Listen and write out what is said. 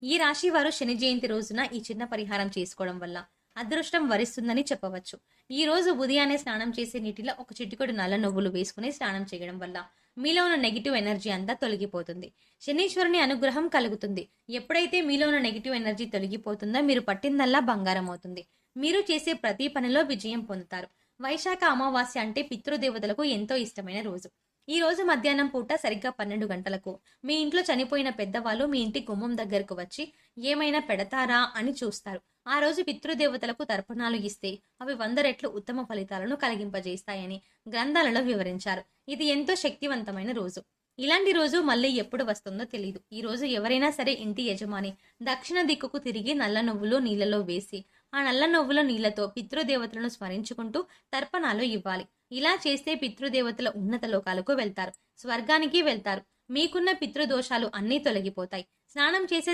ఈ రాశి వారు శని జయంతి రోజున ఈ చిన్న పరిహారం చేసుకోవడం వల్ల అదృష్టం వరిస్తుందని చెప్పవచ్చు. ఈ రోజు ఉదయాన్నే స్నానం చేసే నీటిలో ఒక చిటికెడు నల్ల నువ్వులు వేసుకుని స్నానం చేయడం వల్ల మీలో ఉన్న నెగిటివ్ ఎనర్జీ అంతా తొలగిపోతుంది. శనీశ్వరుని అనుగ్రహం కలుగుతుంది. ఎప్పుడైతే మీలో ఉన్న నెగిటివ్ ఎనర్జీ తొలగిపోతుందో మీరు పట్టిందల్లా బంగారం అవుతుంది. మీరు చేసే ప్రతి పనిలో విజయం పొందుతారు. వైశాఖ అమావాస్య అంటే పితృదేవతలకు ఎంతో ఇష్టమైన రోజు. ఈ రోజు మధ్యాహ్నం పూట సరిగ్గా 12 గంటలకు మీ ఇంట్లో చనిపోయిన పెద్దవాళ్ళు మీ ఇంటి గుమ్మం దగ్గరకు వచ్చి ఏమైనా పెడతారా అని చూస్తారు. ఆ రోజు పితృదేవతలకు తర్పణాలు ఇస్తే అవి 100 రెట్లు ఉత్తమ ఫలితాలను కలిగింపజేస్తాయని గ్రంథాలలో వివరించారు. ఇది ఎంతో శక్తివంతమైన రోజు. ఇలాంటి రోజు మళ్ళీ ఎప్పుడు వస్తుందో తెలియదు. ఈ రోజు ఎవరైనా సరే ఇంటి యజమాని దక్షిణ దిక్కుకు తిరిగి నల్ల నువ్వులు నీళ్లలో వేసి ఆ నల్ల నువ్వుల నీళ్లతో పితృదేవతలను స్మరించుకుంటూ తర్పణాలు ఇవ్వాలి. ఇలా చేస్తే పితృదేవతల ఉన్నత లోకాలకు వెళ్తారు, స్వర్గానికి వెళ్తారు. మీకున్న పితృదోషాలు అన్నీ తొలగిపోతాయి. స్నానం చేసే